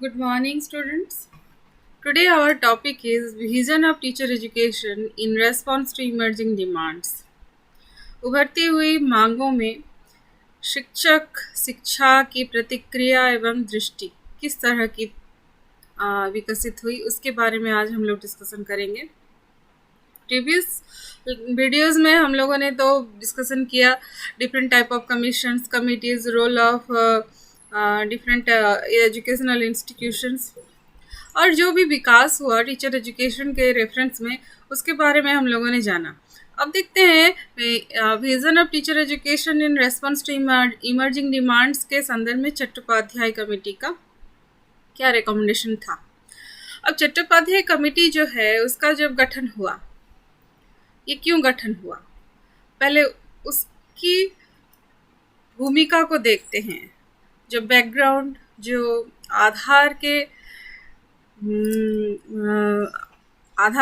Good morning, students. Today, our topic is Vision of Teacher Education in Response to Emerging Demands. उभरती हुई मांगों में शिक्षक शिक्षा की प्रतिक्रिया एवं दृष्टि किस तरह की विकसित हुई, उसके बारे में आज हम लोग डिस्कशन करेंगे। प्रीवियस वीडियोस में हम लोगों ने तो डिस्कशन किया different type of commissions, committees, role of different educational institutions और जो भी विकास हुआ टीचर एजुकेशन के रेफरेंस में, उसके बारे में हम लोगों ने जाना। अब देखते हैं vision of teacher education in response to emerging demands के संदर्भ में चट्टोपाध्याय कमेटी का क्या रिकमेंडेशन था। अब चट्टोपाध्याय कमेटी जो है उसका जब गठन हुआ, ये क्यों गठन हुआ, पहले उसकी भूमिका को देखते हैं। जो बैकग्राउंड, जो आधार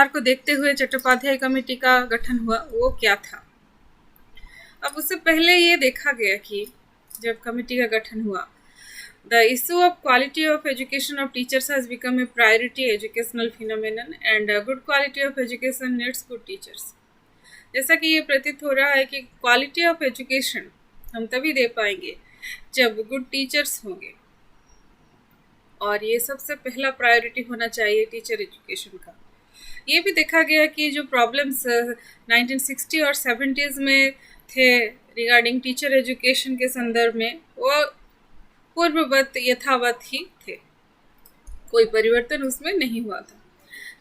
को देखते हुए चट्टोपाध्याय कमेटी का गठन हुआ, वो क्या था। अब उससे पहले ये देखा गया कि जब कमेटी का गठन हुआ, the issue of quality of education of teachers has become a priority educational phenomenon and good quality of education needs good teachers. जैसा कि ये प्रतीत हो रहा है कि क्वालिटी ऑफ एजुकेशन हम तभी दे पाएंगे जब गुड टीचर्स होंगे, और ये सबसे पहला प्रायोरिटी होना चाहिए टीचर एजुकेशन का। ये भी देखा गया कि जो प्रॉब्लम्स 1960 और 70s में थे रिगार्डिंग टीचर एजुकेशन के संदर्भ में, वो पूर्ववत यथावत ही थे, कोई परिवर्तन उसमें नहीं हुआ था।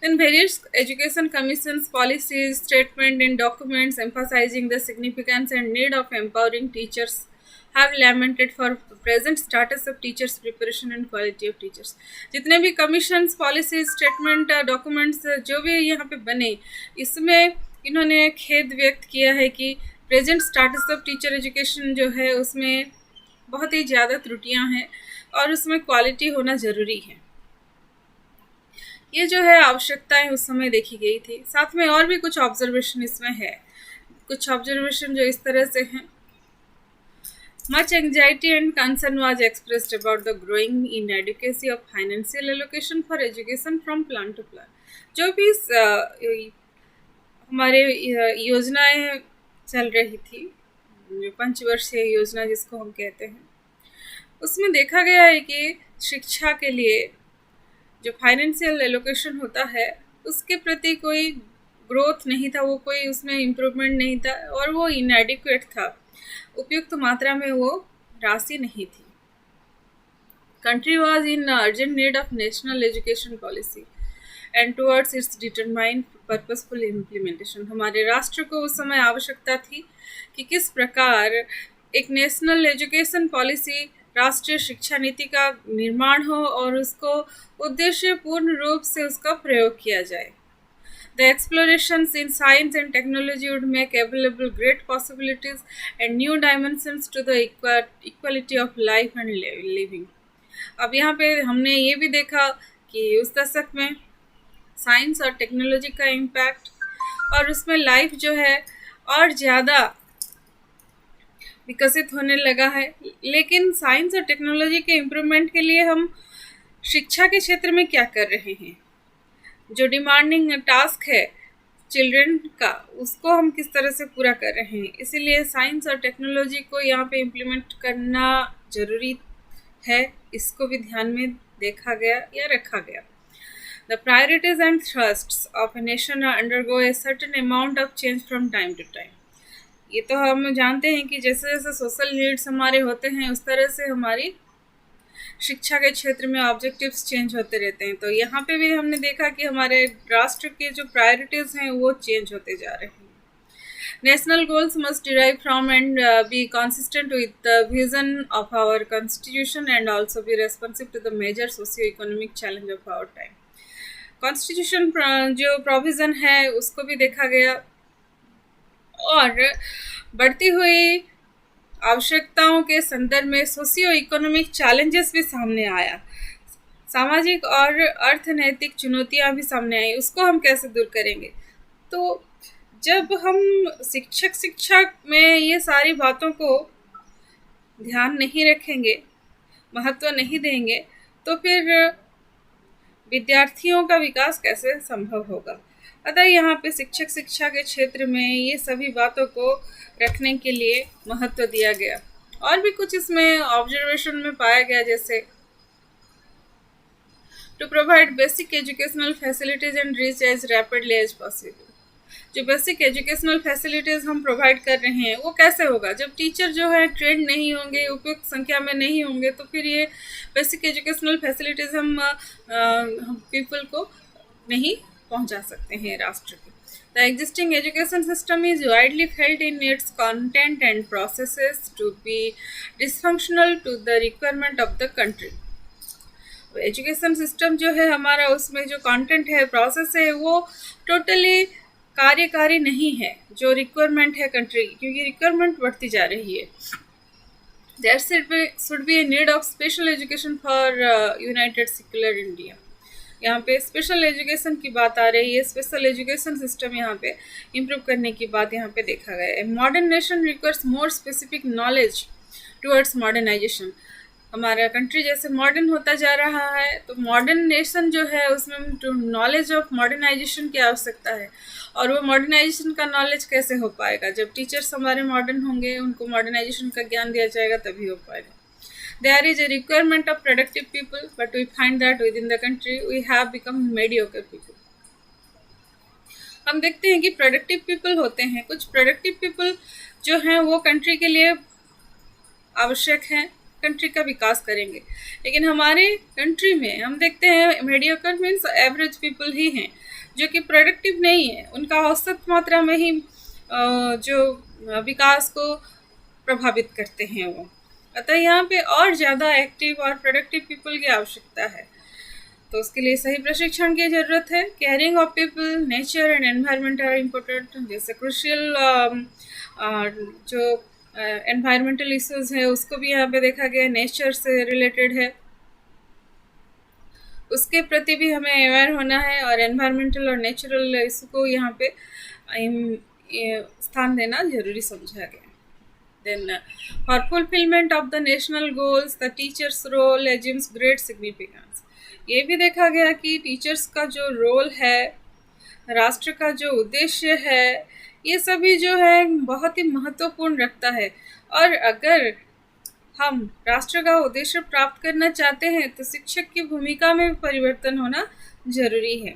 Then various education commissions, policies, statement and documents emphasizing the significance and need of empowering teachers have lamented for present status of teachers preparation and quality of teachers। जितने भी commissions, policies, statement, documents जो भी यहाँ पे बने, इसमें इन्होंने खेद व्यक्त किया है कि present status of teacher education जो है उसमें बहुत ही ज़्यादा त्रुटियाँ हैं और उसमें quality होना ज़रूरी है। ये जो है आवश्यकताएं उस समय देखी गई थी। साथ में और भी कुछ ऑब्जर्वेशन इसमें है। कुछ ऑब्जर्वेशन जो इस तरह से हैं, much anxiety and concern was expressed about the growing inadequacy of financial allocation for education from plan to plan. जो भी हमारे योजनाएं चल रही थी, पंचवर्षीय योजना जिसको हम कहते हैं, उसमें देखा गया है कि शिक्षा के लिए जो फाइनेंशियल एलोकेशन होता है उसके प्रति कोई ग्रोथ नहीं था, वो कोई उसमें इम्प्रूवमेंट नहीं था और वो इनएडिक्वेट था, उपयुक्त मात्रा में वो राशि नहीं थी। Country was in urgent need of national education policy and towards it's determined purposeful implementation. हमारे राष्ट्र को उस समय आवश्यकता थी कि किस प्रकार एक नेशनल एजुकेशन पॉलिसी, राष्ट्रीय शिक्षा नीति का निर्माण हो और उसको उद्देश्य पूर्ण रूप से उसका प्रयोग किया जाए। The explorations in science and technology would make available great possibilities and new dimensions to the equality of life and living। अब यहाँ पे हमने ये भी देखा कि उस दशक में साइंस और टेक्नोलॉजी का इम्पैक्ट और उसमें लाइफ जो है और ज़्यादा विकसित होने लगा है। लेकिन साइंस और टेक्नोलॉजी के इम्प्रूवमेंट के लिए हम शिक्षा के क्षेत्र में क्या कर रहे हैं, जो डिमांडिंग टास्क है चिल्ड्रन का, उसको हम किस तरह से पूरा कर रहे हैं। इसीलिए साइंस और टेक्नोलॉजी को यहाँ पे इम्प्लीमेंट करना ज़रूरी है, इसको भी ध्यान में देखा गया या रखा गया। The priorities and thrusts of a nation undergo a certain amount of change from time to time। ये तो हम जानते हैं कि जैसे जैसे सोशल नीड्स हमारे होते हैं उस तरह से हमारी शिक्षा के क्षेत्र में ऑब्जेक्टिव्स चेंज होते रहते हैं। तो यहाँ पे भी हमने देखा कि हमारे राष्ट्र के जो प्रायोरिटीज़ हैं वो चेंज होते जा रहे हैं। National goals must derive from and be consistent with the vision of our constitution and also be responsive to the major socio economic challenge of our time. Constitution जो प्रोविज़न है उसको भी देखा गया और बढ़ती हुई आवश्यकताओं के संदर्भ में सोशियो इकोनॉमिक चैलेंजेस भी सामने आया, सामाजिक और अर्थनैतिक चुनौतियां भी सामने आई। उसको हम कैसे दूर करेंगे। तो जब हम शिक्षा में ये सारी बातों को ध्यान नहीं रखेंगे, महत्व नहीं देंगे, तो फिर विद्यार्थियों का विकास कैसे संभव होगा। अतः यहाँ पे शिक्षक शिक्षा के क्षेत्र में ये सभी बातों को रखने के लिए महत्व दिया गया। और भी कुछ इसमें ऑब्जर्वेशन में पाया गया, जैसे to provide basic educational facilities and reach as rapidly as possible. जो बेसिक एजुकेशनल फैसिलिटीज़ हम प्रोवाइड कर रहे हैं वो कैसे होगा, जब टीचर जो है ट्रेंड नहीं होंगे, उपयुक्त संख्या में नहीं होंगे, तो फिर ये बेसिक एजुकेशनल फैसिलिटीज़ हम पीपल को नहीं पहुंचा सकते हैं राष्ट्र के। The existing education system is widely felt in its content and processes to be dysfunctional to the requirement of the country. Education system जो है हमारा, उसमें जो कंटेंट है, प्रोसेस है, वो टोटली कार्यकारी नहीं है जो रिक्वायरमेंट है कंट्री की, क्योंकि रिक्वायरमेंट बढ़ती जा रही है। There should be a need of special education for united secular India. यहाँ पे स्पेशल एजुकेशन की बात आ रही है, स्पेशल एजुकेशन सिस्टम यहाँ पे इम्प्रूव करने की बात यहाँ पे देखा गया है। Modern nation requires more specific knowledge towards modernisation. हमारा कंट्री जैसे मॉडर्न होता जा रहा है, तो मॉडर्न नेशन जो है उसमें नॉलेज ऑफ मॉडर्नाइजेशन की आवश्यकता है। और वो मॉडर्नाइजेशन का नॉलेज कैसे हो पाएगा, जब टीचर्स हमारे मॉडर्न होंगे, उनको मॉडर्नाइजेशन का ज्ञान दिया जाएगा, तभी हो पाएगा। There is a requirement of productive people, but we find that within the country we have become mediocre people. हम देखते हैं कि प्रोडक्टिव पीपल होते हैं, कुछ प्रोडक्टिव पीपल जो हैं वो कंट्री के लिए आवश्यक हैं, कंट्री का विकास करेंगे। लेकिन हमारे कंट्री में हम देखते हैं मीडियोकर मीन्स एवरेज पीपल ही हैं जो कि प्रोडक्टिव नहीं है, उनका औसत मात्रा में ही जो विकास को प्रभावित करते हैं वो। अतः यहाँ पे और ज़्यादा एक्टिव और प्रोडक्टिव पीपल की आवश्यकता है, तो उसके लिए सही प्रशिक्षण की ज़रूरत है। Caring of people, nature and environment are important. जैसे क्रूशियल जो एनवायरमेंटल इश्यूज है उसको भी यहाँ पे देखा गया, नेचर से रिलेटेड है, उसके प्रति भी हमें अवेयर होना है, और एनवायरमेंटल और नेचुरल इशू को यहाँ पे स्थान देना जरूरी समझा गया। Then, for fulfillment of the national goals, the teacher's role assumes great significance. ये भी देखा गया कि टीचर्स का जो रोल है, राष्ट्र का जो उद्देश्य है, ये सभी जो है बहुत ही महत्वपूर्ण रखता है। और अगर हम राष्ट्र का उद्देश्य प्राप्त करना चाहते हैं तो शिक्षक की भूमिका में परिवर्तन होना जरूरी है।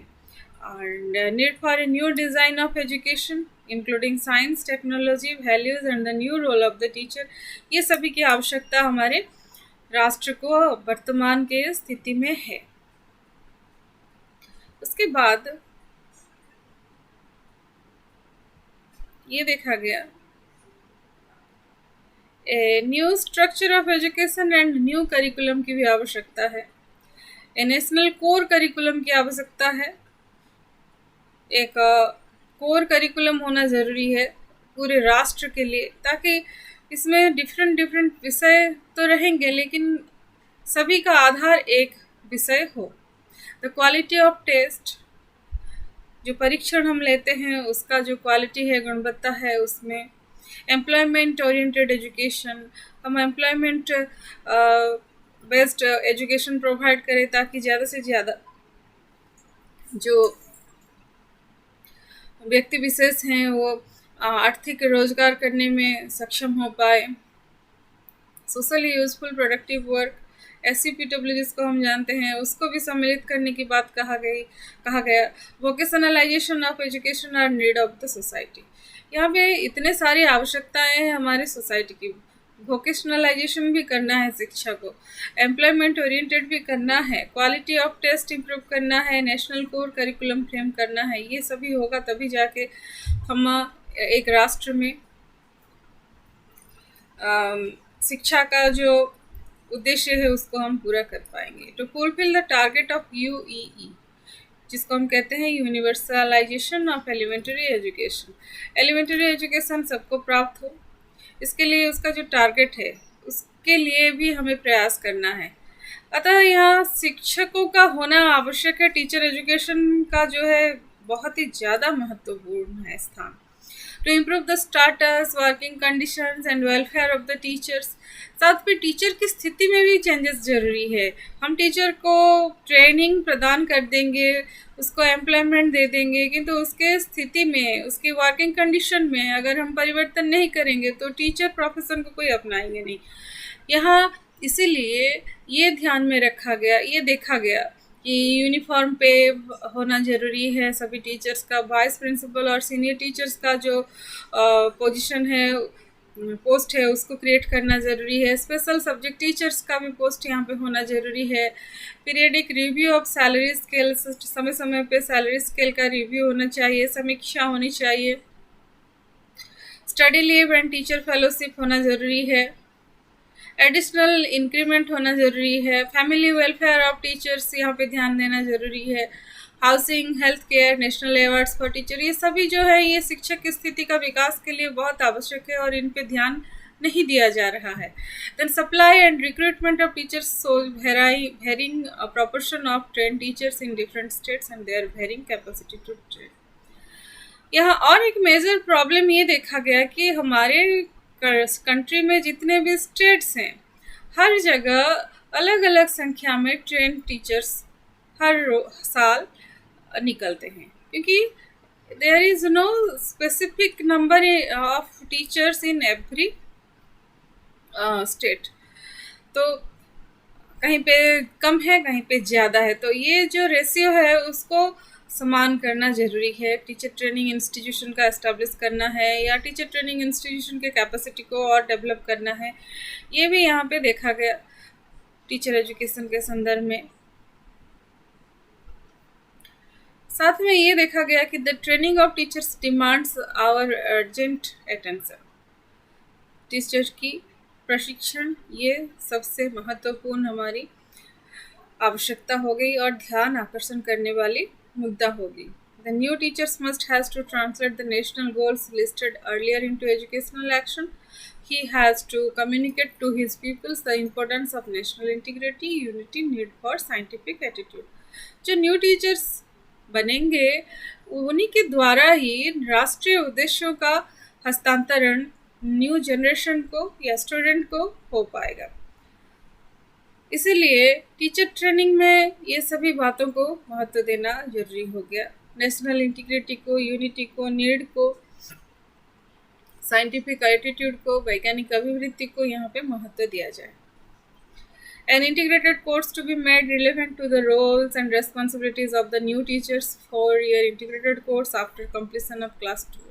और need for a new design of education including science, technology, values and the new role of the teacher, ये सभी की आवश्यकता हमारे राष्ट्र को वर्तमान के स्थिति में है। उसके बाद ये देखा गया new structure of education and new curriculum की भी आवश्यकता है। नेशनल कोर करिकुलम की आवश्यकता है, एक कोर करिकुलम होना ज़रूरी है पूरे राष्ट्र के लिए, ताकि इसमें डिफरेंट विषय तो रहेंगे लेकिन सभी का आधार एक विषय हो। द क्वालिटी ऑफ टेस्ट, जो परीक्षण हम लेते हैं उसका जो क्वालिटी है, गुणवत्ता है उसमें। एम्प्लॉयमेंट ओरिएंटेड एजुकेशन, हम एम्प्लॉयमेंट बेस्ड एजुकेशन प्रोवाइड करें ताकि ज़्यादा से ज़्यादा जो व्यक्ति विशेष हैं वो आर्थिक रोजगार करने में सक्षम हो पाए। Socially useful productive work, SCPW जिसको हम जानते हैं, उसको भी सम्मिलित करने की बात कहा गया। Vocationalisation of education are need of the society, यहाँ पे इतने सारी आवश्यकताएं हैं हमारी सोसाइटी की। वोकेशनलाइजेशन भी करना है शिक्षा को, एम्प्लॉयमेंट ओरिएंटेड भी करना है, क्वालिटी ऑफ टेस्ट इम्प्रूव करना है, नेशनल कोर करिकुलम फ्रेम करना है। ये सभी होगा तभी जाके हम एक राष्ट्र में शिक्षा का जो उद्देश्य है उसको हम पूरा कर पाएंगे। To fulfil the target of UEE, जिसको हम कहते हैं universalisation of elementary education. Elementary education सबको प्राप्त हो, इसके लिए उसका जो टारगेट है उसके लिए भी हमें प्रयास करना है। अतः यहाँ शिक्षकों का होना आवश्यक है। टीचर एजुकेशन का जो है बहुत ही ज़्यादा महत्वपूर्ण है स्थान। To improve the status, working conditions and welfare of the teachers. साथ में टीचर की स्थिति में भी चेंजेस जरूरी है। हम टीचर को ट्रेनिंग प्रदान कर देंगे, उसको एम्प्लॉयमेंट दे देंगे, किंतु उसके स्थिति में, उसकी वर्किंग कंडीशन में अगर हम परिवर्तन नहीं करेंगे तो टीचर प्रोफेशन को कोई अपनाएंगे नहीं। यहाँ इसीलिए ये ध्यान में रखा गया, ये देखा गया कि यूनिफॉर्म पे होना ज़रूरी है सभी टीचर्स का। वाइस प्रिंसिपल और सीनियर टीचर्स का जो पोजीशन है, पोस्ट है, उसको क्रिएट करना ज़रूरी है। स्पेशल सब्जेक्ट टीचर्स का भी पोस्ट यहाँ पे होना ज़रूरी है। Periodic review of salary scale, समय समय पे सैलरी स्केल का रिव्यू होना चाहिए, समीक्षा होनी चाहिए। Study leave and teacher fellowship होना ज़रूरी है। एडिशनल इंक्रीमेंट होना ज़रूरी है। फैमिली वेलफेयर ऑफ टीचर्स यहाँ पे ध्यान देना ज़रूरी है। Housing, health care, national awards for teacher, ये सभी जो है ये शिक्षक की स्थिति का विकास के लिए बहुत आवश्यक है और इन पे ध्यान नहीं दिया जा रहा है। Then supply and recruitment of teachers, so varying proportion of train teachers in different states and their varying capacity to train. यहाँ और एक मेजर प्रॉब्लम ये देखा गया कि हमारे कंट्री में जितने भी स्टेट्स हैं, हर जगह अलग अलग संख्या में ट्रेन टीचर्स हर साल निकलते हैं, क्योंकि there is no specific number of teachers in every state. तो कहीं पे कम है, कहीं पे ज़्यादा है, तो ये जो रेशियो है उसको समान करना ज़रूरी है। टीचर ट्रेनिंग इंस्टीट्यूशन का एस्टेब्लिश करना है या टीचर ट्रेनिंग इंस्टीट्यूशन के कैपेसिटी को और डेवलप करना है, ये भी यहाँ पे देखा गया टीचर एजुकेशन के संदर्भ में। साथ में ये देखा गया कि the training of teachers demands our urgent attention. Teacher की प्रशिक्षण ये सबसे महत्वपूर्ण हमारी आवश्यकता हो गई और ध्यान आकर्षण करने वाली मुद्दा होगी। The new teachers must has to translate the national goals listed earlier into educational action. He has to communicate to his pupils the importance of national integrity, unity, need for scientific attitude. जो new teachers बनेंगे उन्हीं के द्वारा ही राष्ट्रीय उद्देश्यों का हस्तांतरण new generation को या स्टूडेंट को हो पाएगा। इसीलिए टीचर ट्रेनिंग में ये सभी बातों को महत्व देना जरूरी हो गया। नेशनल इंटीग्रिटी को, यूनिटी को, नीड को, साइंटिफिक एटीट्यूड को, वैज्ञानिक अभिवृत्ति को यहाँ पे महत्व दिया जाए। An integrated course to be made relevant to the roles and responsibilities of the new teachers, 4-year integrated course after completion of class 12.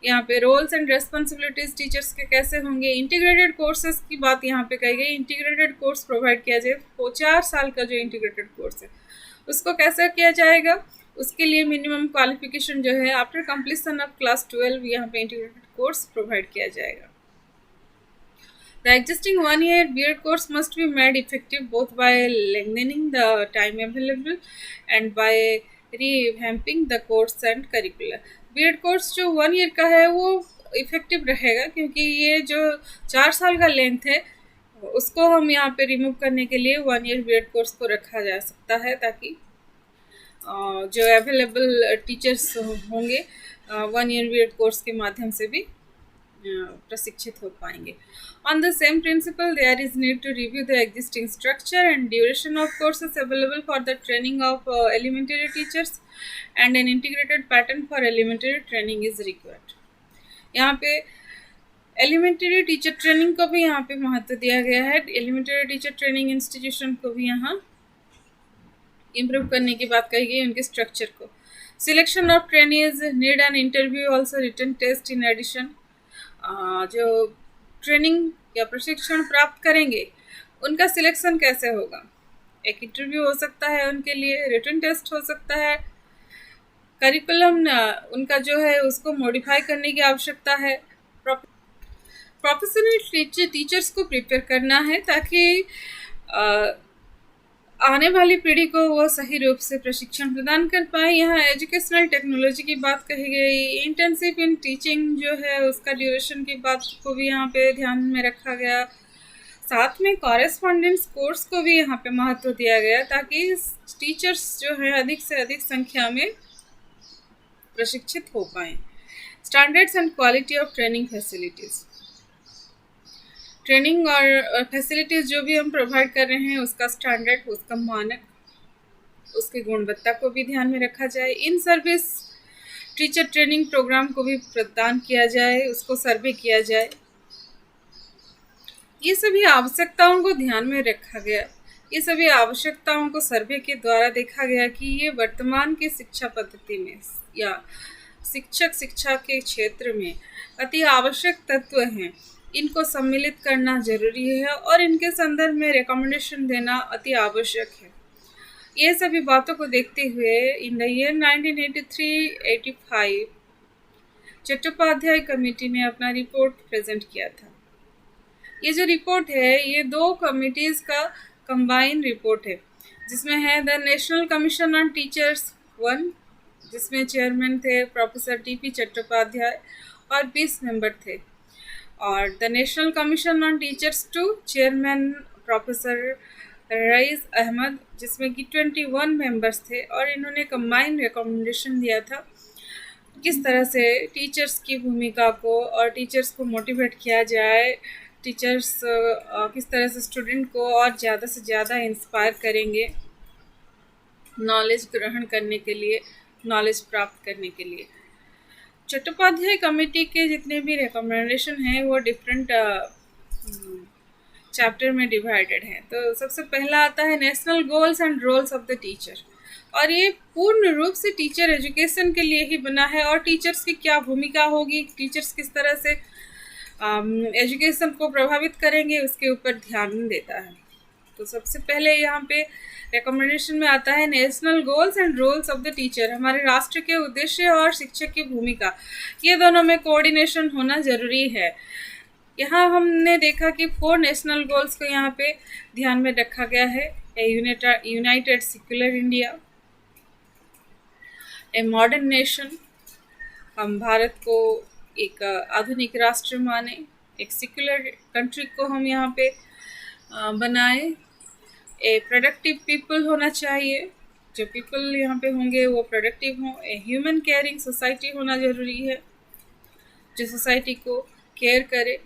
यहाँ पे रोल्स एंड रेस्पॉन्सिबिलिटीज टीचर्स के कैसे होंगे, इंटीग्रेटेड कोर्सेज की बात यहाँ पे कही गई। इंटीग्रेटेड कोर्स प्रोवाइड किया जाए, 4 साल का जो इंटीग्रेटेड कोर्स है उसको कैसे किया जाएगा, उसके लिए मिनिमम क्वालिफिकेशन जो है आफ्टर कंप्लीशन ऑफ क्लास 12 यहाँ पे इंटीग्रेटेड कोर्स प्रोवाइड किया जाएगा। The existing 1-year B.Ed course must be made effective both by lengthening the time available and by revamping the course and curricula. B.Ed course जो 1 year का है वो effective रहेगा, क्योंकि ये जो 4 साल का लेंथ है उसको हम यहाँ पे रिमूव करने के लिए 1 ईयर B.Ed कोर्स को रखा जा सकता है, ताकि जो अवेलेबल टीचर्स होंगे 1 ईयर B.Ed कोर्स के माध्यम से भी प्रशिक्षित हो पाएंगे। On the same principle, there is need to review the existing structure and duration of courses available for the training of elementary teachers, and an integrated pattern for elementary training is required. यहाँ पे elementary teacher training को भी यहाँ पे महत्व दिया गया है। एलिमेंट्री टीचर ट्रेनिंग इंस्टीट्यूशन को भी यहाँ इम्प्रूव करने की बात कही गई, उनके स्ट्रक्चर को। Selection of trainees need an interview, also written test in addition. जो ट्रेनिंग या प्रशिक्षण प्राप्त करेंगे उनका सिलेक्शन कैसे होगा, एक इंटरव्यू हो सकता है उनके लिए, रिटन टेस्ट हो सकता है, करिकुलम उनका जो है उसको मॉडिफाई करने की आवश्यकता है, प्रोफेशनल टीचर्स को प्रिपेयर करना है ताकि आने वाली पीढ़ी को वो सही रूप से प्रशिक्षण प्रदान कर पाए। यहाँ एजुकेशनल टेक्नोलॉजी की बात कही गई, इंटर्नशिप इन टीचिंग जो है उसका ड्यूरेशन की बात को भी यहाँ पे ध्यान में रखा गया। साथ में कॉरेस्पॉन्डेंस कोर्स को भी यहाँ पे महत्व दिया गया, ताकि टीचर्स जो है अधिक से अधिक संख्या में प्रशिक्षित हो पाएँ। Standards and quality of training facilities, training और फैसिलिटीज़ जो भी हम प्रोवाइड कर रहे हैं उसका स्टैंडर्ड, उसका मानक, उसकी गुणवत्ता को भी ध्यान में रखा जाए। In service teacher training programme को भी प्रदान किया जाए, उसको सर्वे किया जाए। ये सभी आवश्यकताओं को ध्यान में रखा गया। ये सभी आवश्यकताओं को सर्वे के द्वारा देखा गया कि ये वर्तमान की शिक्षा पद्धति में या शिक्षा के क्षेत्र में अति आवश्यक तत्व हैं। इनको सम्मिलित करना जरूरी है और इनके संदर्भ में रिकमेंडेशन देना अति आवश्यक है। ये सभी बातों को देखते हुए in the year 1983-85 Chattopadhyay committee ने अपना रिपोर्ट प्रेजेंट किया था। ये जो रिपोर्ट है ये 2 कमिटीज़ का कंबाइन रिपोर्ट है, जिसमें है the national commission on teachers 1, जिसमें चेयरमैन थे प्रोफेसर टी.पी. चट्टोपाध्याय और 20 मेंबर थे, और the national commission on teachers 2, chairman professor Rais Ahmad, जिसमें कि 21 मेंबर्स थे। और इन्होंने कंबाइन रिकमेंडेशन दिया था किस तरह से टीचर्स की भूमिका को और टीचर्स को मोटिवेट किया जाए, टीचर्स किस तरह से स्टूडेंट को और ज़्यादा से ज़्यादा इंस्पायर करेंगे नॉलेज ग्रहण करने के लिए, नॉलेज प्राप्त करने के लिए। चट्टोपाध्याय कमेटी के जितने भी रिकमेंडेशन हैं वो डिफरेंट चैप्टर में डिवाइडेड है। तो सबसे पहला आता है national goals and roles of the teacher, और ये पूर्ण रूप से टीचर एजुकेशन के लिए ही बना है और टीचर्स की क्या भूमिका होगी, टीचर्स किस तरह से एजुकेशन को प्रभावित करेंगे उसके ऊपर ध्यान देता है। तो सबसे पहले यहाँ पे रिकमेंडेशन में आता है national goals and roles of the teacher, हमारे राष्ट्र के उद्देश्य और शिक्षक की भूमिका, ये दोनों में कोऑर्डिनेशन होना जरूरी है। यहाँ हमने देखा कि 4 नेशनल गोल्स को यहाँ पे ध्यान में रखा गया है। A united secular India, a modern nation, हम भारत को एक आधुनिक राष्ट्र माने, एक सेक्युलर कंट्री को हम यहाँ पे बनाए। ए प्रोडक्टिव पीपल होना चाहिए, जो पीपल यहाँ पे होंगे वो प्रोडक्टिव हों। ए ह्यूमन केयरिंग सोसाइटी होना ज़रूरी है, जो सोसाइटी को केयर करे।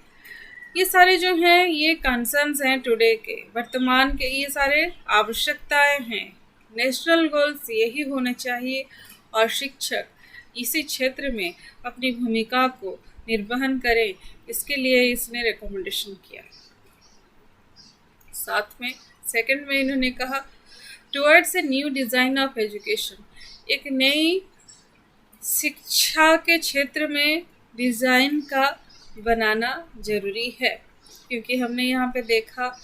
ये सारे जो हैं ये कंसर्न्स हैं टुडे के, वर्तमान के, ये सारे आवश्यकताएं हैं। नेशनल गोल्स यही होने चाहिए और शिक्षक इसी क्षेत्र में अपनी भूमिका को निर्वहन करें, इसके लिए इसने रिकमेंडेशन किया। साथ में सेकंड में इन्होंने कहा towards a new design of education, एक नई शिक्षा के क्षेत्र में डिज़ाइन का बनाना ज़रूरी है, क्योंकि हमने यहाँ पे देखा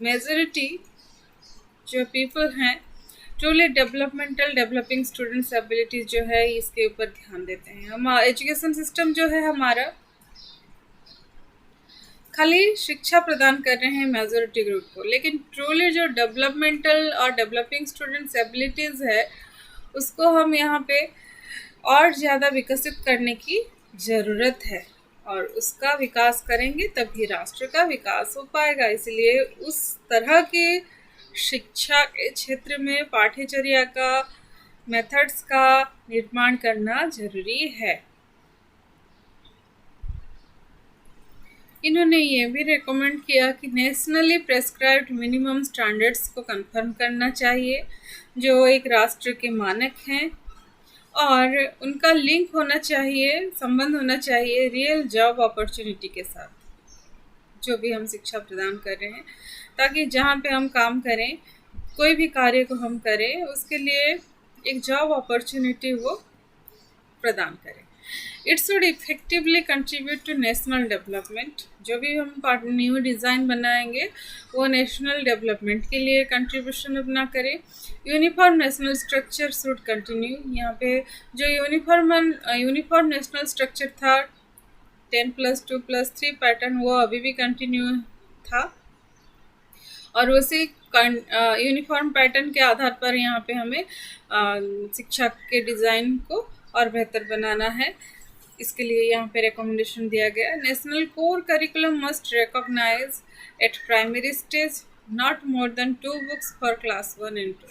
मेजॉरिटी जो पीपल हैं ट्रूली डेवलपिंग स्टूडेंट्स एबिलिटीज़ जो है इसके ऊपर ध्यान देते हैं। हम एजुकेशन सिस्टम जो है हमारा खाली शिक्षा प्रदान कर रहे हैं मेजॉरिटी ग्रुप को, लेकिन ट्रूली जो डेवलपमेंटल और डेवलपिंग स्टूडेंट्स एबिलिटीज़ है उसको हम यहाँ पे और ज़्यादा विकसित करने की ज़रूरत है, और उसका विकास करेंगे तभी राष्ट्र का विकास हो पाएगा। इसलिए उस तरह के शिक्षा के क्षेत्र में पाठ्यचर्या का, मेथड्स का निर्माण करना जरूरी है। इन्होंने ये भी रेकमेंड किया कि नेशनली प्रेस्क्राइब्ड मिनिमम स्टैंडर्ड्स को कंफर्म करना चाहिए, जो एक राष्ट्र के मानक हैं, और उनका लिंक होना चाहिए, संबंध होना चाहिए रियल जॉब अपॉर्चुनिटी के साथ, जो भी हम शिक्षा प्रदान कर रहे हैं, ताकि जहाँ पे हम काम करें, कोई भी कार्य को हम करें, उसके लिए एक जॉब अपॉर्चुनिटी वो प्रदान करें। It should effectively contribute to national development, जो भी हम न्यू डिज़ाइन बनाएंगे वो नेशनल डेवलपमेंट के लिए कंट्रीब्यूशन अपना करें। Uniform national structure should continue, यहाँ पे जो यूनिफॉर्म नेशनल स्ट्रक्चर था 10+2+3 पैटर्न वो अभी भी कंटिन्यू था, और उसी यूनिफॉर्म पैटर्न के आधार पर यहाँ पे हमें शिक्षा के डिज़ाइन को और बेहतर बनाना है। इसके लिए यहाँ पे रिकमेंडेशन दिया गया, national core curriculum must recognise at primary stage not more than 2 books for class 1 and 2।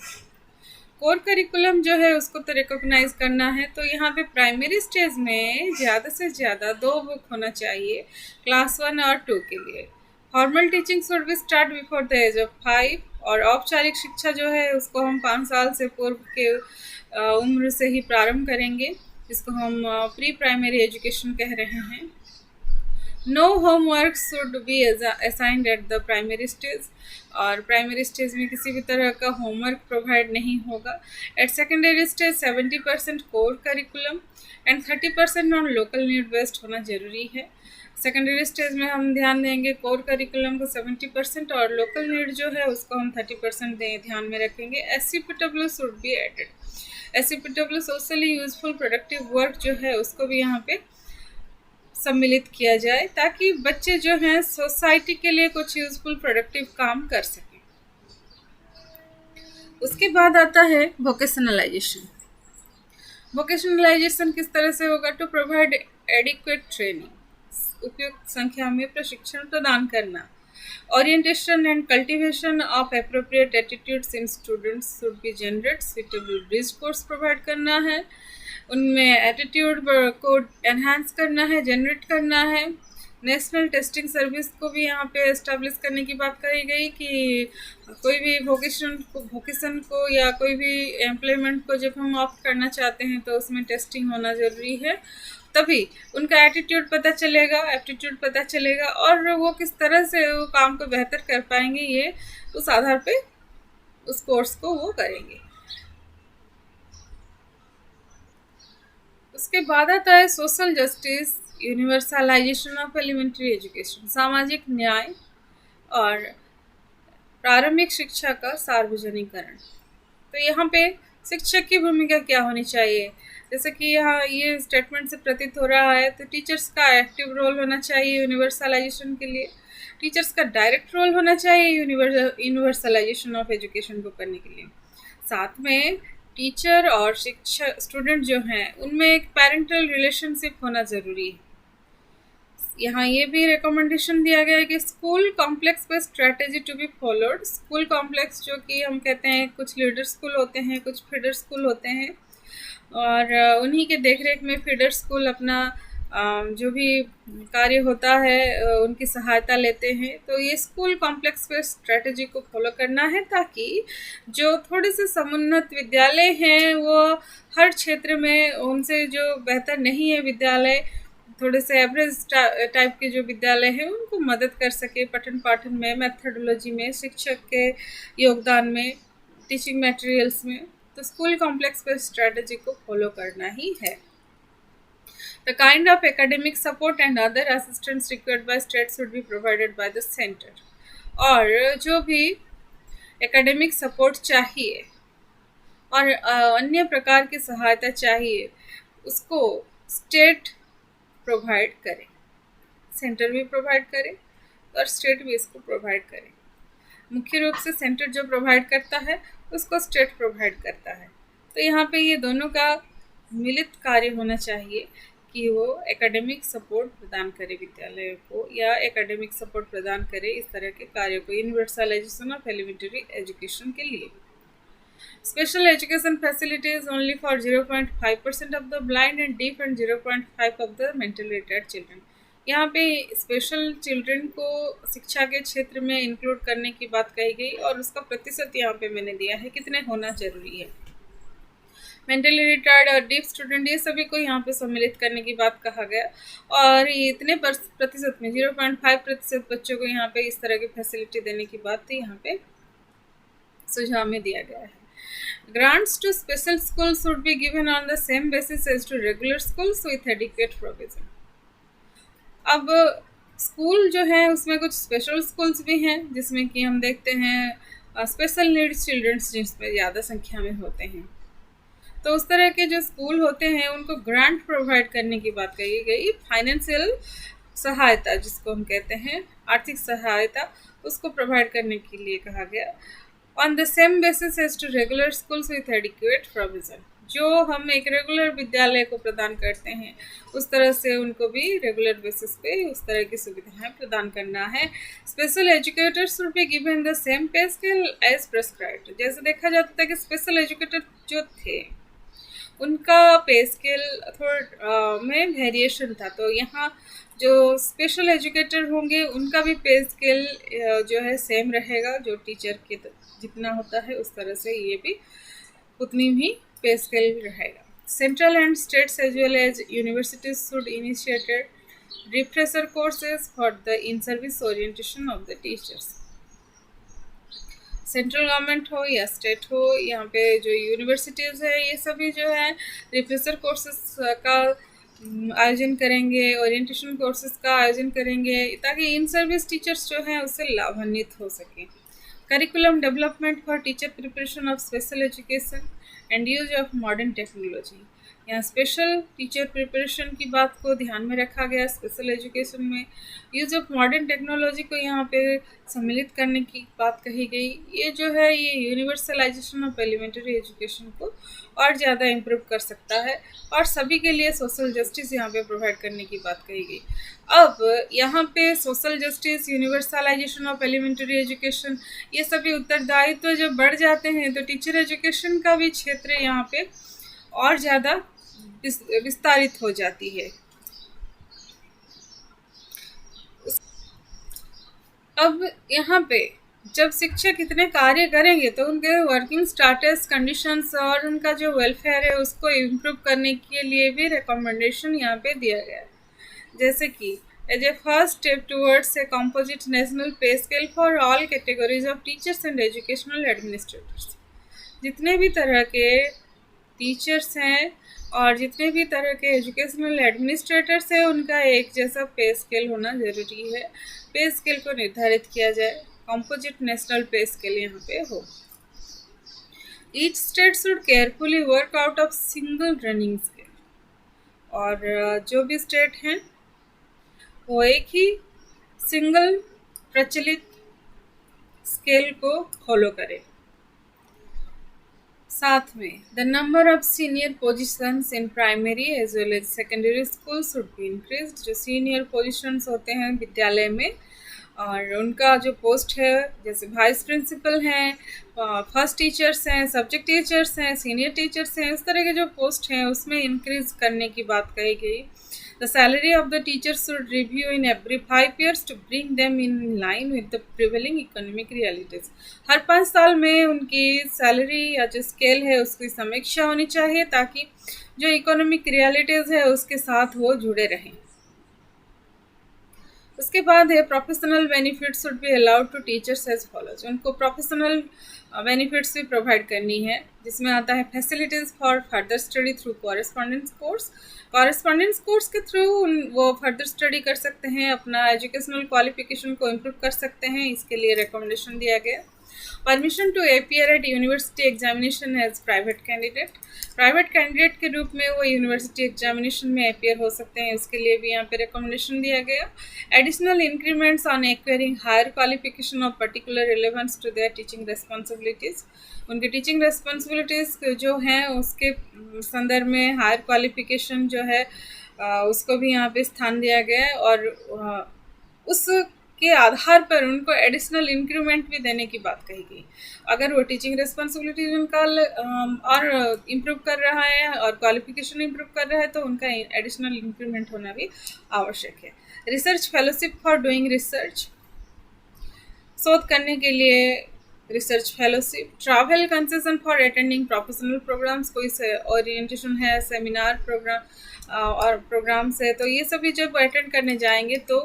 Core curriculum जो है उसको तो रिकॉग्नाइज करना है, तो यहाँ पे प्राइमरी स्टेज में ज़्यादा से ज़्यादा 2 बुक होना चाहिए क्लास 1 और 2 के लिए। Formal teaching should be start before the age of 5, और औपचारिक शिक्षा जो है उसको हम 5 साल से पूर्व के उम्र से ही प्रारंभ करेंगे, जिसको हम प्री प्राइमरी एजुकेशन कह रहे हैं। No homework should be assigned at the primary stage, और प्राइमरी स्टेज में किसी भी तरह का होमवर्क प्रोवाइड नहीं होगा। At secondary stage 70% core curriculum and 30% non local need based होना जरूरी है। सेकेंडरी स्टेज में हम ध्यान देंगे कोर करिकुलम को 70% और लोकल नीड जो है उसको हम 30% ध्यान में रखेंगे। SCPW should be added. SCPW socially useful productive work जो है उसको भी यहाँ पे सम्मिलित किया जाए, ताकि बच्चे जो हैं सोसाइटी के लिए कुछ यूजफुल प्रोडक्टिव काम कर सकें। उसके बाद आता है वोकेशनलाइजेशन। वोकेशनलाइजेशन किस तरह से होगा? टू प्रोवाइड एडिक्वेट ट्रेनिंग, उपयुक्त संख्या में प्रशिक्षण प्रदान करना। Orientation and cultivation of appropriate attitudes in students should be generate. Suitable bridge course provide करना है, उनमें एटीट्यूड को एनहांस करना है, जनरेट करना है। नेशनल टेस्टिंग सर्विस को भी यहाँ पे एस्टेब्लिश करने की बात कही गई कि कोई भी वोकेशन को या कोई भी एम्प्लॉयमेंट को जब हम ऑप्ट करना चाहते हैं तो उसमें टेस्टिंग होना ज़रूरी है, तभी उनका एटीट्यूड पता चलेगा, एप्टीट्यूड पता चलेगा, और वो किस तरह से वो काम को बेहतर कर पाएंगे, ये उस आधार पे उस कोर्स को वो करेंगे। उसके बाद आता है social justice, universalisation of elementary education, सामाजिक न्याय और प्रारंभिक शिक्षा का सार्वजनिकरण। तो यहाँ पे शिक्षक की भूमिका क्या होनी चाहिए? जैसे कि यहाँ ये स्टेटमेंट से प्रतीत हो रहा है, तो टीचर्स का एक्टिव रोल होना चाहिए यूनिवर्सलाइजेशन के लिए। टीचर्स का डायरेक्ट रोल होना चाहिए यूनिवर्सलाइजेशन ऑफ एजुकेशन को करने के लिए। साथ में टीचर और शिक्षक स्टूडेंट जो हैं उनमें एक पेरेंटल रिलेशनशिप होना ज़रूरी है। यहाँ ये भी रिकमेंडेशन दिया गया है कि स्कूल कॉम्प्लेक्स पे strategy to be followed. School complex जो कि हम कहते हैं, कुछ लीडर स्कूल होते हैं, कुछ फीडर स्कूल होते हैं, और उन्हीं के देखरेख में फीडर स्कूल अपना जो भी कार्य होता है उनकी सहायता लेते हैं। तो ये स्कूल कॉम्प्लेक्स पे स्ट्रेटेजी को फॉलो करना है, ताकि जो थोड़े से समुन्नत विद्यालय हैं वो हर क्षेत्र में उनसे जो बेहतर नहीं है विद्यालय, थोड़े से एवरेज टाइप के जो विद्यालय हैं उनको मदद कर सके पठन पाठन में, मेथडोलॉजी में, शिक्षक के योगदान में, टीचिंग मटेरियल्स में। तो स्कूल कॉम्प्लेक्स पे स्ट्रेटेजी को फॉलो करना ही है। The kind of academic support and other assistance required by state should be provided by the center. और जो भी एकेडमिक सपोर्ट चाहिए और अन्य प्रकार की सहायता चाहिए उसको स्टेट प्रोवाइड करे, सेंटर भी प्रोवाइड करे और स्टेट भी इसको प्रोवाइड करे। मुख्य रूप से सेंटर जो प्रोवाइड करता है उसको स्टेट प्रोवाइड करता है। तो यहाँ पे ये दोनों का मिलित कार्य होना चाहिए कि वो एकेडमिक सपोर्ट प्रदान करे विद्यालयों को, या एकेडमिक सपोर्ट प्रदान करे इस तरह के कार्यों को यूनिवर्सलाइजेशन ऑफ एलिमेंट्री एजुकेशन के लिए। Special education facilities only for 0.5% of the blind and deaf and 0.5 of the mentally retard children. यहाँ पे स्पेशल चिल्ड्रन को शिक्षा के क्षेत्र में इंक्लूड करने की बात कही गई, और उसका प्रतिशत यहाँ पे मैंने दिया है कितने होना जरूरी है। मेंटली रिटार्ड और डीप स्टूडेंट, ये सभी को यहाँ पे सम्मिलित करने की बात कहा गया, और ये इतने प्रतिशत में 0.5% बच्चों को यहाँ पे इस तरह की फैसिलिटी देने की बात यहाँ पे सुझाव में दिया गया है। Grants to special school should be given on the same basis as to regular schools with adequate provision. अब स्कूल जो है उसमें कुछ स्पेशल स्कूल्स भी हैं, जिसमें कि हम देखते हैं स्पेशल नीड्स चिल्ड्रंस जिसमें ज़्यादा संख्या में होते हैं। तो उस तरह के जो स्कूल होते हैं उनको ग्रांट प्रोवाइड करने की बात कही गई। फाइनेंशियल सहायता जिसको हम कहते हैं, आर्थिक सहायता, उसको प्रोवाइड करने के लिए कहा गया। On the same basis as to regular schools with adequate provision. जो हम एक रेगुलर विद्यालय को प्रदान करते हैं उस तरह से उनको भी रेगुलर बेसिस पे उस तरह की सुविधाएं प्रदान करना है। Special educators should be given the same pay scale as prescribed. जैसे देखा जाता है कि स्पेशल एजुकेटर जो थे उनका पे स्केल थोड़ा में वेरिएशन था, तो यहाँ जो स्पेशल एजुकेटर होंगे उनका भी पे स्केल जो है सेम रहेगा, जो टीचर के जितना होता है उस तरह से ये भी उतनी भी पे स्केल रहेगा। Central and states as well as universities should initiated refresher courses for the in service orientation of the teachers. Central government हो या स्टेट हो, यहाँ पे जो यूनिवर्सिटीज़ है ये सभी जो है रिफ्रेशर कोर्सेज का आयोजन करेंगे, ओरिएंटेशन कोर्सेज का आयोजन करेंगे ताकि इन सर्विस टीचर्स जो हैं उससे लाभान्वित हो सकें। Curriculum development for teacher preparation of special education and use of modern technology. यहाँ स्पेशल टीचर प्रिपरेशन की बात को ध्यान में रखा गया। स्पेशल एजुकेशन में यूज ऑफ मॉडर्न टेक्नोलॉजी को यहाँ पे सम्मिलित करने की बात कही गई। ये जो है ये यूनिवर्सलाइजेशन ऑफ एलिमेंट्री एजुकेशन को और ज़्यादा इम्प्रूव कर सकता है और सभी के लिए सोशल जस्टिस यहाँ पे प्रोवाइड करने की बात कही गई। अब यहाँ पे social justice, universalisation of elementary education, ये सभी उत्तरदायित्व जब बढ़ जाते हैं तो टीचर एजुकेशन का भी क्षेत्र यहाँ पे और ज़्यादा विस्तारित हो जाती है। अब यहाँ पे जब शिक्षक इतने कार्य करेंगे तो उनके वर्किंग स्टाटस, कंडीशंस और उनका जो वेलफेयर है उसको इम्प्रूव करने के लिए भी रिकमेंडेशन यहाँ पे दिया गया है। जैसे कि as a first step towards a composite national pay scale for all categories of teachers and educational administrators. जितने भी तरह के टीचर्स हैं और जितने भी तरह के एजुकेशनल एडमिनिस्ट्रेटर्स हैं उनका एक जैसा पे स्केल होना ज़रूरी है। पे स्केल को निर्धारित किया जाए, कंपोजिट नेशनल पे स्केल यहाँ पे हो। Each state should carefully work out of single running scale. और जो भी स्टेट हैं वो एक ही सिंगल प्रचलित स्केल को फॉलो करें। साथ में the number of senior positions in primary as well as secondary school should be increased. जो सीनियर पोजीशंस होते हैं विद्यालय में और उनका जो पोस्ट है, जैसे वाइस प्रिंसिपल हैं, फर्स्ट टीचर्स हैं, सब्जेक्ट टीचर्स हैं, सीनियर टीचर्स हैं, इस तरह के जो पोस्ट हैं उसमें इंक्रीज करने की बात कही गई। The salary of the teachers should review in every 5 years to bring them in line with the prevailing economic realities। हर 5 साल में उनकी सैलरी या जो स्केल है उसकी समीक्षा होनी चाहिए ताकि जो इकोनॉमिक रियलिटीज़ है उसके साथ वो जुड़े रहें। उसके बाद है professional benefits should be allowed to teachers as follows. उनको प्रोफेशनल बेनिफिट्स भी प्रोवाइड करनी है, जिसमें आता है facilities for further study through correspondence course. Correspondence course के थ्रू वो फर्दर स्टडी कर सकते हैं, अपना एजुकेशनल क्वालिफिकेशन को इम्प्रूव कर सकते हैं, इसके लिए रिकमेंडेशन दिया गया। Permission to appear at university examination as private candidate. Private candidate के रूप में वो यूनिवर्सिटी एग्जामिनेशन में अपीयर हो सकते हैं, इसके लिए भी यहाँ पे रिकमेंडेशन दिया गया। Additional increments on acquiring higher qualification of particular relevance to their teaching responsibilities. उनकी टीचिंग रेस्पॉन्सिबिलिटीज़ जो हैं उसके संदर्भ में हायर क्वालिफिकेशन जो है उसको भी यहाँ पे स्थान दिया गया है और उसके आधार पर उनको एडिशनल इंक्रीमेंट भी देने की बात कही गई। अगर वो टीचिंग रेस्पॉन्सिबिलिटीज उनका और इम्प्रूव कर रहा है और क्वालिफिकेशन इम्प्रूव कर रहा है तो उनका एडिशनल इंक्रीमेंट होना भी आवश्यक है। Research fellowship for doing research, शोध करने के लिए research fellowship. Travel concession for attending professional programs, कोई ओरिएंटेशन है, सेमिनार प्रोग्राम और प्रोग्राम्स है, तो ये सभी जब अटेंड करने जाएंगे तो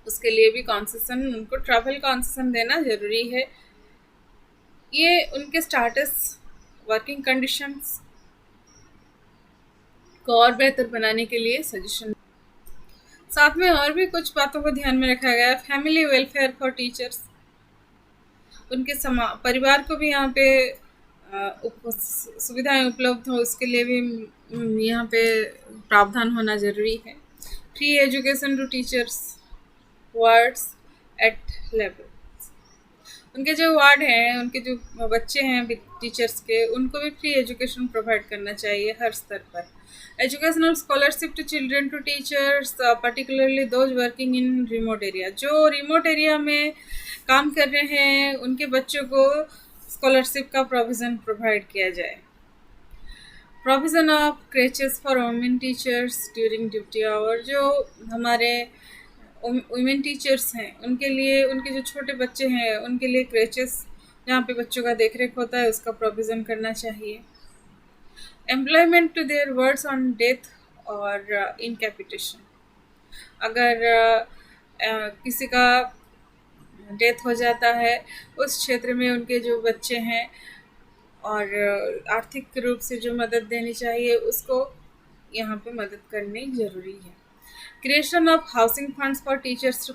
उसके लिए भी कॉन्सेशन, उनको ट्रैवल कॉन्सेशन देना ज़रूरी है। ये उनके स्टाटस, वर्किंग कंडीशंस को और बेहतर बनाने के लिए सजेशन। साथ में और भी कुछ बातों को ध्यान में रखा गया। फैमिली वेलफेयर फॉर टीचर्स, उनके परिवार को भी यहाँ पे सुविधाएं उपलब्ध हो उसके लिए भी यहाँ पे प्रावधान होना ज़रूरी है। Free education to teachers words at level. उनके जो वार्ड हैं, उनके जो बच्चे हैं टीचर्स के, उनको भी फ्री एजुकेशन प्रोवाइड करना चाहिए हर स्तर पर। Educational scholarship to children to teachers, particularly those working in remote area. जो रिमोट एरिया में काम कर रहे हैं उनके बच्चों को स्कॉलरशिप का प्रोविज़न प्रोवाइड किया जाए। Provision of creches for women teachers during duty hour. जो हमारे वुमेन टीचर्स हैं उनके लिए, उनके जो छोटे बच्चे हैं उनके लिए क्रेचेस जहाँ पे बच्चों का देख रेख होता है उसका प्रोविज़न करना चाहिए। Employment to their words on death और इनकैपिटेशन। अगर किसी का डेथ हो जाता है उस क्षेत्र में उनके जो बच्चे हैं और आर्थिक रूप से जो मदद देनी चाहिए उसको यहाँ पे मदद करनी ज़रूरी है। Creation of housing funds for teachers to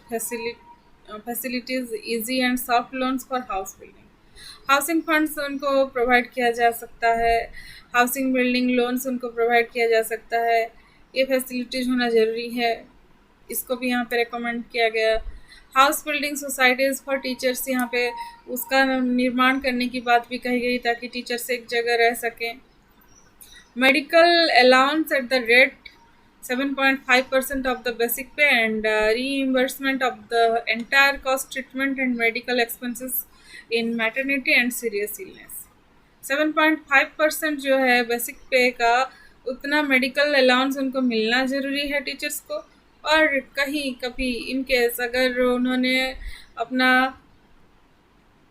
facilities easy and soft loans for house building. Housing funds उनको प्रोवाइड किया जा सकता है, हाउसिंग बिल्डिंग लोन्स उनको प्रोवाइड किया जा सकता है। ये फैसिलिटीज़ होना ज़रूरी है, इसको भी यहाँ पे रिकमेंड किया गया। House building societies for teachers, यहाँ पे उसका निर्माण करने की बात भी कही गई ताकि टीचर्स एक जगह रह सकें। Medical allowance at the rate 7.5% of the basic pay and reimbursement of the entire cost treatment and medical expenses in maternity and serious illness। 7.5% जो है बेसिक पे का, उतना मेडिकल अलाउंस उनको मिलना ज़रूरी है टीचर्स को। और कहीं कभी इनकेस अगर उन्होंने अपना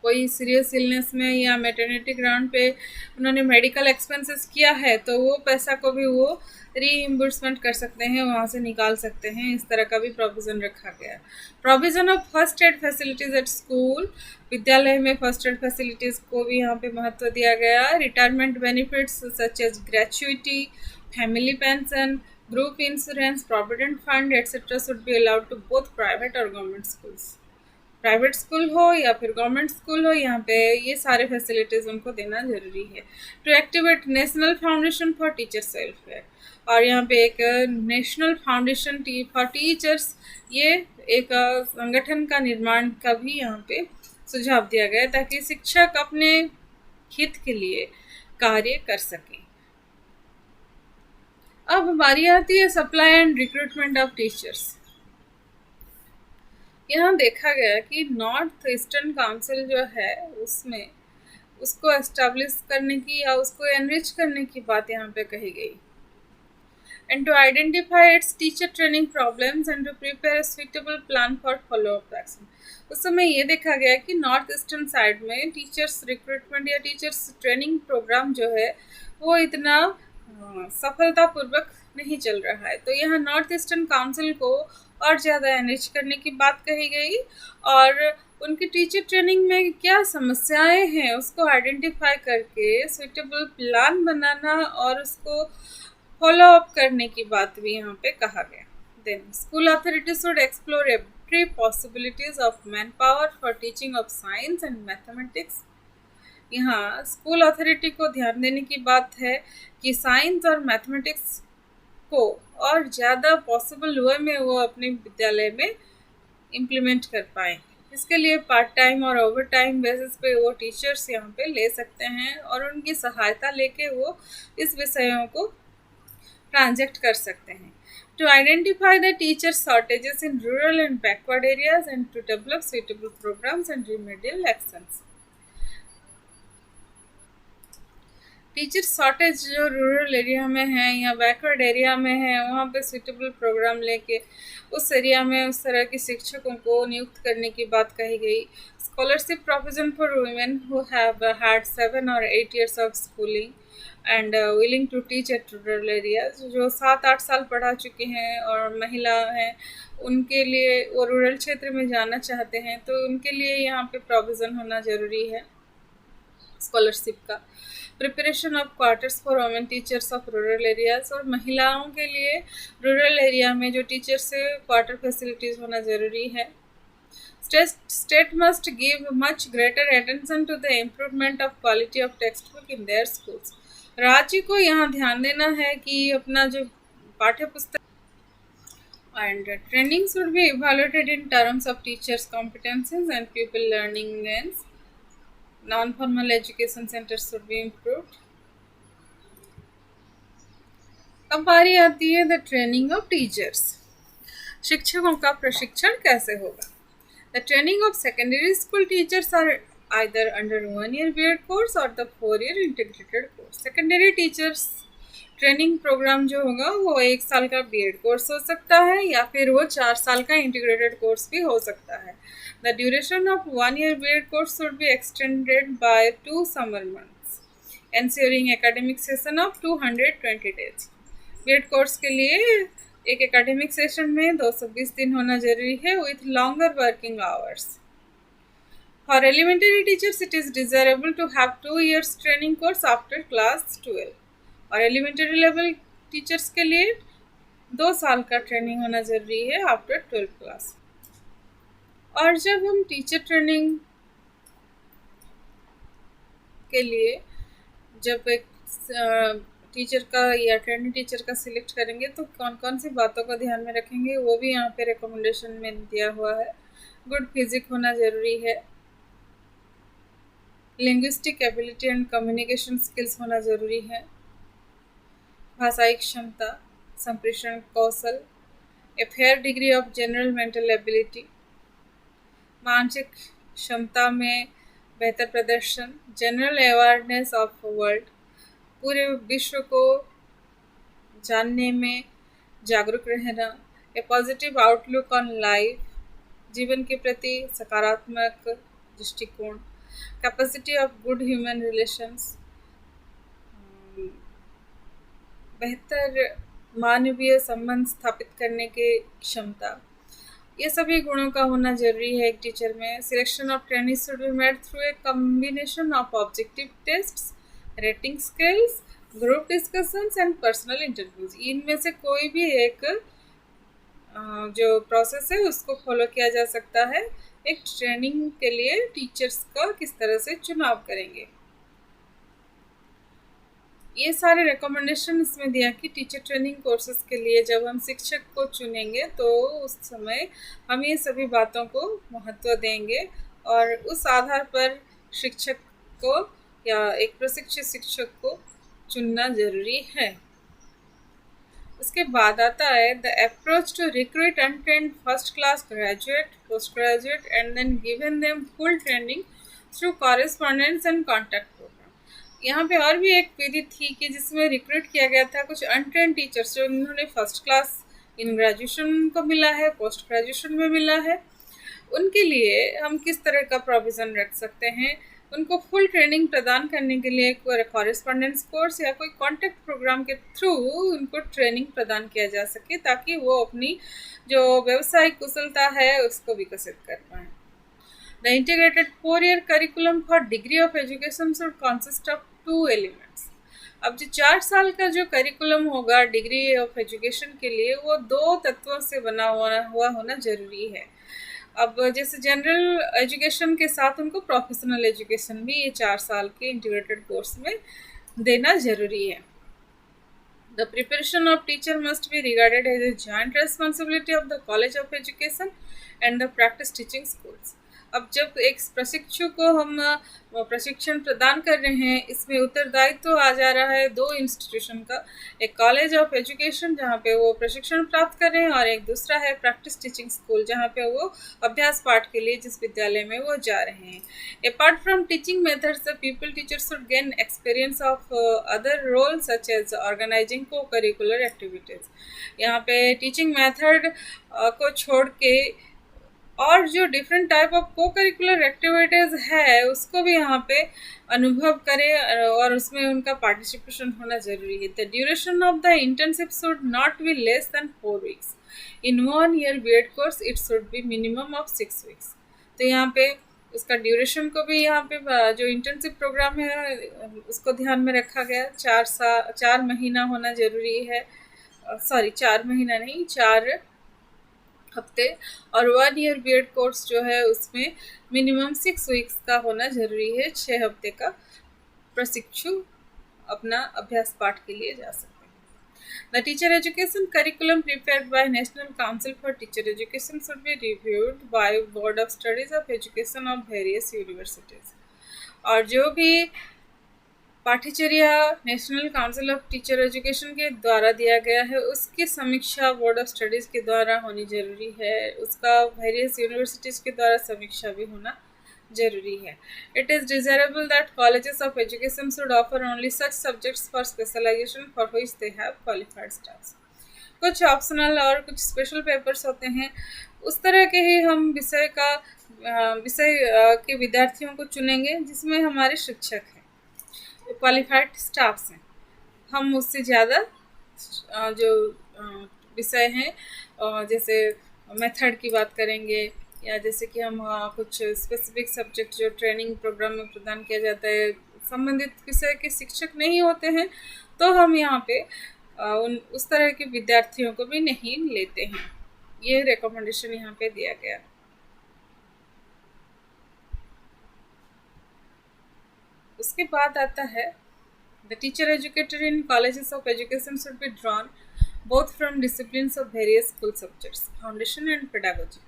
कोई सीरियस इलनेस में या मैटरनिटी ग्राउंड पे उन्होंने मेडिकल एक्सपेंसेस किया है तो वो पैसा को भी वो रीइम्बर्समेंट कर सकते हैं, वहाँ से निकाल सकते हैं। इस तरह का भी प्रोविज़न रखा गया है। Provision of first aid facilities at school, विद्यालय में फर्स्ट एड फैसिलिटीज़ को भी यहाँ पे महत्व दिया गया। Retirement benefits such as gratuity, family pension, group insurance, provident fund etcetera should be allowed to both private और गवर्नमेंट स्कूल्स। प्राइवेट स्कूल हो या फिर गवर्नमेंट स्कूल हो, यहाँ पे ये सारे फैसिलिटीज़ उनको देना ज़रूरी है। To activate national foundation for teachers welfare, और यहाँ पे एक नेशनल फाउंडेशन फॉर टीचर्स, ये एक संगठन का निर्माण का भी यहाँ पे सुझाव दिया गया ताकि शिक्षक अपने हित के लिए कार्य कर सकें। अब हमारी आती है supply and recruitment of teachers. यहाँ देखा गया कि नॉर्थ ईस्टर्न काउंसिल जो है उसमें उसको एस्टेब्लिश करने की या उसको एनरिच करने की बात यहाँ पे कही गई। And to identify its teacher training problems and to prepare suitable plan for follow up action. उस समय ये देखा गया कि नॉर्थ ईस्टर्न साइड में टीचर्स रिक्रूटमेंट या टीचर्स ट्रेनिंग प्रोग्राम जो है वो इतना सफलतापूर्वक नहीं चल रहा है, तो यहाँ नॉर्थ ईस्टर्न काउंसिल को और ज़्यादा एनरिच करने की बात कही गई और उनकी टीचर ट्रेनिंग में क्या समस्याएं हैं उसको आइडेंटिफाई करके सुइटेबल प्लान बनाना और उसको फॉलो अप करने की बात भी यहाँ पे कहा गया। Then school authorities should explore every possibilities of man power for teaching of science and mathematics. यहाँ स्कूल अथॉरिटी को ध्यान देने की बात है कि साइंस और मैथमेटिक्स को और ज़्यादा पॉसिबल वे में वो अपने विद्यालय में इम्प्लीमेंट कर पाएँ। इसके लिए पार्ट टाइम और ओवर टाइम बेसिस पे वो टीचर्स यहाँ पे ले सकते हैं और उनकी सहायता लेके वो इस विषयों को ट्रांजेक्ट कर सकते हैं। To identify the teacher shortages in rural and backward areas and to develop suitable programmes and remedial actions. Teacher shortage जो रूरल एरिया में है या बैकवर्ड एरिया में है वहाँ पे सुइटेबल प्रोग्राम लेके उस एरिया में उस तरह के शिक्षकों को नियुक्त करने की बात कही गई। Scholarship provision for women who have had 7 or 8 years of schooling and willing to teach at rural areas, जो 7-8 साल पढ़ा चुके हैं और महिला हैं उनके लिए वो रूरल क्षेत्र में जाना चाहते हैं तो उनके लिए यहाँ पे प्रोविज़न होना ज़रूरी है स्कॉलरशिप का। Preparation of quarters for women teachers of rural areas, और महिलाओं के लिए रूरल एरिया में जो टीचर्स से क्वार्टर फैसिलिटीज़ होना ज़रूरी है। State must give much greater attention to the improvement of quality of textbook in their schools। राज्य को यहाँ ध्यान देना है कि अपना जो पाठ्य पुस्तक and training should be evaluated in terms of teachers' competencies and pupil learning gains। Non-formal education centers should be improved. अब बारी आती है द ट्रेनिंग ऑफ टीचर्स। शिक्षकों का प्रशिक्षण कैसे होगा? The training of secondary school teachers are either under 1 year B.Ed course or the 4 year integrated course. Secondary teachers training programme जो होगा वो 1 साल का B.Ed कोर्स हो सकता है या फिर वो 4 साल का इंटीग्रेटेड कोर्स भी हो सकता है। The duration of 1 year B.Ed course should be extended by 2 summer months, ensuring academic session of 220 days. B.Ed course के लिए एक एकेडमिक सेशन में 220 दिन होना जरूरी है with longer working hours. For elementary teachers, it is desirable to have 2 years training course after class 12. और elementary level teachers के लिए 2 साल का ट्रेनिंग होना जरूरी है आफ्टर 12 क्लास। और जब हम टीचर ट्रेनिंग के लिए जब एक टीचर का या ट्रेनिंग टीचर का सिलेक्ट करेंगे तो कौन कौन सी बातों को ध्यान में रखेंगे वो भी यहाँ पे रिकमेंडेशन में दिया हुआ है। गुड फिजिक होना जरूरी है, linguistic ability and communication skills होना जरूरी है, भाषाई क्षमता, संप्रेषण कौशल, a fair degree of general mental ability, मानसिक क्षमता में बेहतर प्रदर्शन, जनरल अवेयरनेस ऑफ वर्ल्ड, पूरे विश्व को जानने में जागरूक रहना, ए पॉजिटिव आउटलुक ऑन लाइफ, जीवन के प्रति सकारात्मक दृष्टिकोण, capacity of good human relations, बेहतर मानवीय संबंध स्थापित करने की क्षमता, ये सभी गुणों का होना जरूरी है एक टीचर में। Selection of training should be made through a combination of objective tests, rating scales, group discussions and personal interviews. इनमें से कोई भी एक जो प्रोसेस है उसको फॉलो किया जा सकता है। एक ट्रेनिंग के लिए टीचर्स का किस तरह से चुनाव करेंगे, ये सारे रिकमेंडेशन इसमें दिया कि टीचर ट्रेनिंग कोर्सेज के लिए जब हम शिक्षक को चुनेंगे तो उस समय हम ये सभी बातों को महत्व देंगे और उस आधार पर शिक्षक को या एक प्रशिक्षित शिक्षक को चुनना जरूरी है। उसके बाद आता है the approach to recruit untrained first class graduate, post graduate and then given them full training through correspondence and contact programme. यहाँ पे और भी एक विधि थी कि जिसमें रिक्रूट किया गया था कुछ अनट्रेन्ड टीचर्स जो उन्होंने फर्स्ट क्लास इन ग्रेजुएशन को मिला है, पोस्ट ग्रेजुएशन में मिला है, उनके लिए हम किस तरह का प्रोविज़न रख सकते हैं। उनको फुल ट्रेनिंग प्रदान करने के लिए कॉरेस्पॉन्डेंस कोर्स या कोई कॉन्टैक्ट प्रोग्राम के थ्रू उनको ट्रेनिंग प्रदान किया जा सके ताकि वो अपनी जो व्यवसायिक कुशलता है उसको विकसित कर पाएँ। The integrated 4-year curriculum for degree of education should consist of 2 elements. अब जो 4 साल का जो करिकुलम होगा डिग्री ऑफ एजुकेशन के लिए वो 2 तत्वों से बना हुआ होना जरूरी है। अब जैसे जनरल एजुकेशन के साथ उनको प्रोफेशनल एजुकेशन भी ये 4 साल के इंटीग्रेटेड कोर्स में देना जरूरी है। The preparation of teacher must be regarded as a joint responsibility of the college of education and the practice teaching schools. अब जब एक प्रशिक्षु को हम प्रशिक्षण प्रदान कर रहे हैं इसमें उत्तरदायित्व तो आ जा रहा है 2 इंस्टीट्यूशन का, एक कॉलेज ऑफ एजुकेशन जहाँ पे वो प्रशिक्षण प्राप्त कर रहे हैं और एक दूसरा है प्रैक्टिस टीचिंग स्कूल जहाँ पे वो अभ्यास पाठ के लिए जिस विद्यालय में वो जा रहे हैं। Apart from teaching methods the people teachers should gain experience of other role such as organising co-curricular activities. यहाँ पे टीचिंग मेथड को छोड़ के और जो different type of co-curricular activities है उसको भी यहाँ पे अनुभव करें और उसमें उनका पार्टिसिपेशन होना जरूरी है। The duration of the internship should not be less than 4 weeks। In 1 year B.Ed course it should be minimum of 6 weeks। तो यहाँ पे उसका ड्यूरेशन को भी यहाँ पे जो इंटर्नशिप प्रोग्राम है उसको ध्यान में रखा गया। 4 महीना होना जरूरी है, 4 महीना नहीं 4 हफ्ते, और 1 year B.Ed कोर्स जो है उसमें मिनिमम 6 weeks का होना जरूरी है। 6 हफ्ते का प्रशिक्षु अपना अभ्यास पाठ के लिए जा सकते हैं। The teacher education curriculum prepared by national council for teacher education should be reviewed by board of studies of education of various universities. और जो भी पाठ्यचर्या national council of teacher education के द्वारा दिया गया है उसकी समीक्षा बोर्ड ऑफ स्टडीज़ के द्वारा होनी जरूरी है, उसका वेरियस यूनिवर्सिटीज़ के द्वारा समीक्षा भी होना जरूरी है. It is desirable that colleges of education should offer only such subjects for specialization for which they have qualified staffs. कुछ ऑप्शनल और कुछ स्पेशल पेपर्स होते हैं, उस तरह के ही हम विषय के विद्यार्थियों को चुनेंगे जिसमें हमारे शिक्षक हैं, क्वालिफाइड स्टाफ्स हैं. हम उससे ज़्यादा जो विषय हैं जैसे मेथड की बात करेंगे, या जैसे कि हम कुछ स्पेसिफिक सब्जेक्ट जो ट्रेनिंग प्रोग्राम में प्रदान किया जाता है संबंधित विषय के शिक्षक नहीं होते हैं, तो हम यहाँ पे उस तरह के विद्यार्थियों को भी नहीं लेते हैं. ये रिकमेंडेशन यहाँ पे दिया गया. उसके बाद आता है the teacher educator in colleges of education should be drawn both from disciplines of various school subjects, foundation and pedagogy.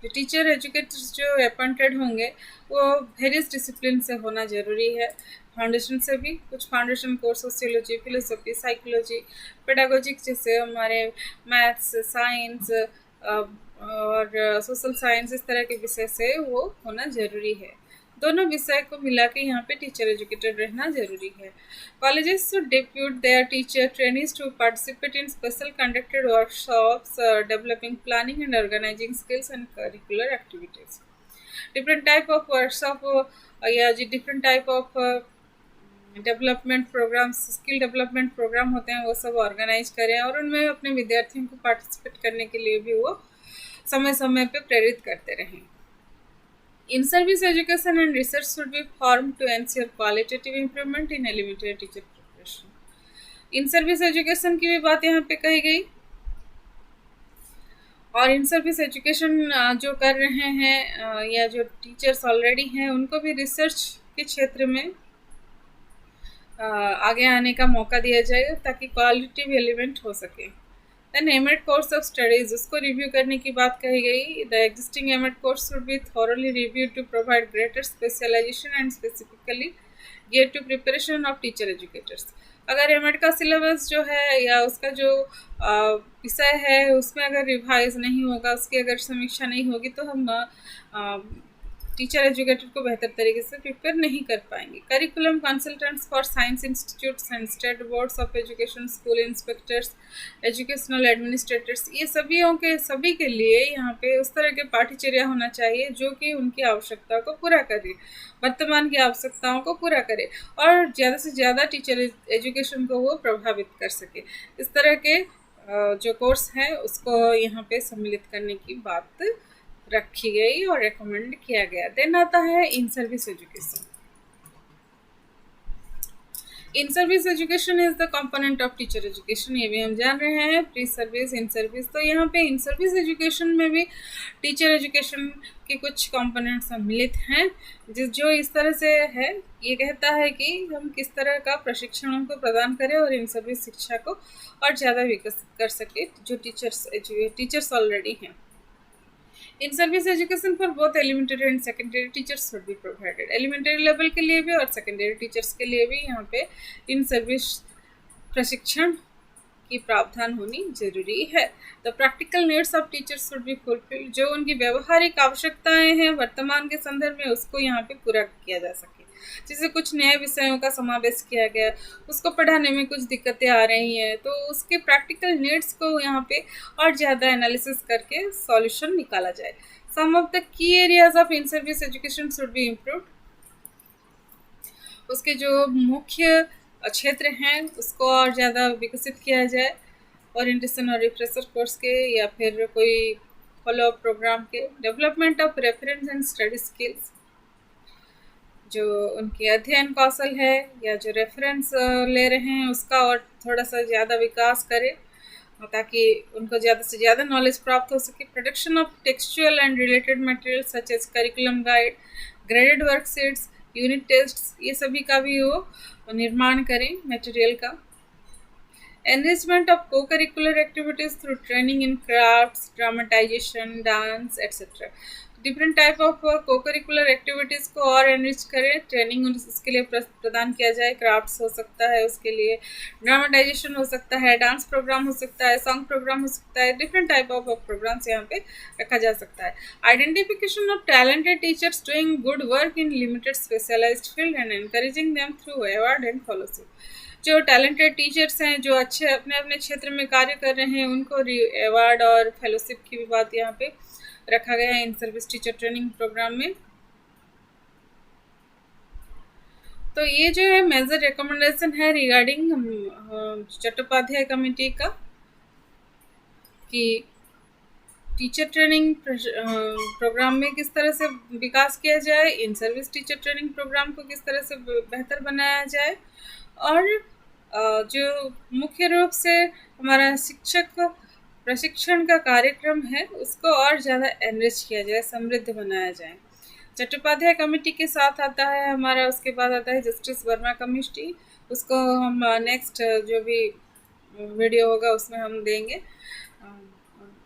जो टीचर एजुकेटर्स जो अपॉइंटेड होंगे वो वेरियस डिसिप्लिन से होना जरूरी है. फाउंडेशन से भी कुछ foundation course sociology, philosophy, psychology, pedagogics जैसे हमारे मैथ्स, साइंस और सोशल साइंस, इस तरह के विषय से वो होना जरूरी है. दोनों विषय को मिला के यहाँ पे टीचर एजुकेटर रहना जरूरी है. Colleges should depute their teacher trainees to participate in special conducted workshops developing planning and organising skills and curricular activities. Different type of workshop या different type of development programmes, skill development programme होते हैं, वो सब organise करें और उनमें अपने विद्यार्थियों को पार्टिसिपेट करने के लिए भी वो समय समय पे प्रेरित करते रहें. In service education and research should be formed to ensure qualitative improvement in elementary teacher preparation. In service education की भी बात यहाँ पे कही गई, और इन सर्विस एजुकेशन जो कर रहे हैं या जो टीचर्स ऑलरेडी हैं उनको भी रिसर्च के क्षेत्र में आगे आने का मौका दिया जाए ताकि क्वालिटेटिव एलिमेंट हो सके. Then MEd course of studies, उसको रिव्यू करने की बात कही गई. The existing MEd course should be thoroughly reviewed to provide greater specialisation and specifically geared to preparation of teacher educators. अगर एमएड का सिलेबस जो है या उसका जो विषय है उसमें अगर रिवाइज नहीं होगा, उसकी अगर समीक्षा नहीं होगी तो हम टीचर एजुकेटर को बेहतर तरीके से प्रिपेयर नहीं कर पाएंगे. Curriculum consultants for science institutes and state boards of education, school inspectors, educational administrators, ये सभी के लिए यहाँ पे उस तरह के पाठ्यचर्या होना चाहिए जो कि उनकी आवश्यकता को पूरा करे, वर्तमान की आवश्यकताओं को पूरा करे और ज़्यादा से ज़्यादा टीचर एजुकेशन को वो प्रभावित कर सके. इस तरह के जो कोर्स है उसको यहाँ पे सम्मिलित करने की बात रखी गई और रेकमेंड किया गया. देन आता है in service education. In service education is the component of teacher education. ये भी हम जान रहे हैं, प्री सर्विस, इन सर्विस. तो यहाँ पे इन सर्विस एजुकेशन में भी टीचर एजुकेशन के कुछ कंपोनेंट सम्मिलित हैं जो इस तरह से है. ये कहता है कि हम किस तरह का प्रशिक्षण उनको प्रदान करें और इन सर्विस शिक्षा को और ज़्यादा विकसित कर सके जो टीचर्स ऑलरेडी हैं. In service education for both elementary and secondary teachers should be provided. Elementary level के लिए भी और सेकेंडरी टीचर्स के लिए भी यहाँ पे इन सर्विस प्रशिक्षण की प्रावधान होनी जरूरी है. The practical needs of teachers should be fulfilled. जो उनकी व्यवहारिक आवश्यकताएं हैं वर्तमान के संदर्भ में उसको यहाँ पे पूरा किया जा सके. जैसे कुछ नए विषयों का समावेश किया गया, उसको पढ़ाने में कुछ दिक्कतें आ रही हैं, तो उसके प्रैक्टिकल नीड्स को यहाँ पे और ज़्यादा एनालिसिस करके सॉल्यूशन निकाला जाए. Some of the key areas of in service education should be improved. उसके जो मुख्य क्षेत्र हैं उसको और ज़्यादा विकसित किया जाए. ओरिएंटेशन और रिफ्रेशर कोर्स के या फिर कोई फॉलोअप प्रोग्राम के. Development of reference and study skills, जो उनके अध्ययन कौशल है या जो रेफरेंस ले रहे हैं उसका और थोड़ा सा ज़्यादा विकास करें ताकि उनको ज़्यादा से ज़्यादा नॉलेज प्राप्त हो सके. Production of textual and related material such as curriculum guide, graded worksheets, unit tests, ये सभी का भी वो निर्माण करें मटेरियल का. Enrichment of co-curricular activities through training in crafts, dramatisation, dance etcetera. Different type of co-curricular activities को और एनरिच करें, ट्रेनिंग उसके लिए प्रदान किया जाए। क्राफ्ट्स हो सकता है, उसके लिए ड्रामाटाइजेशन हो सकता है, डांस प्रोग्राम हो सकता है, सॉन्ग प्रोग्राम हो सकता है, डिफरेंट टाइप ऑफ प्रोग्राम्स यहाँ पे रखा जा सकता है। Identification of talented teachers doing good work in limited specialised field and encouraging them through award and fellowship. जो टैलेंटेड टीचर्स हैं, जो अच्छे अपने अपने क्षेत्र में कार्य कर रहे हैं, उनको अवार्ड और फेलोशिप की भी बात यहाँ पे रखा गया है in service teacher training programme में। तो ये जो है मेजर रिकमेंडेशन है रिगार्डिंग चट्टोपाध्याय कमेटी का, कि टीचर ट्रेनिंग प्रोग्राम में किस तरह से विकास किया जाए, in service teacher training programme को किस तरह से बेहतर बनाया जाए, और जो मुख्य रूप से हमारा शिक्षक प्रशिक्षण का कार्यक्रम है उसको और ज़्यादा एनरिच किया जाए, समृद्ध बनाया जाए। चट्टोपाध्याय कमेटी के साथ आता है हमारा, उसके बाद आता है जस्टिस वर्मा कमेटी। उसको हम नेक्स्ट जो भी वीडियो होगा उसमें हम देंगे।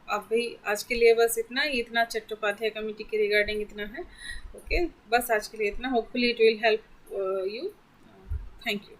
अभी आज के लिए बस इतना चट्टोपाध्याय कमेटी के रिगार्डिंग इतना है। ओके, बस आज के लिए इतना। Hopefully it will help you. Thank you.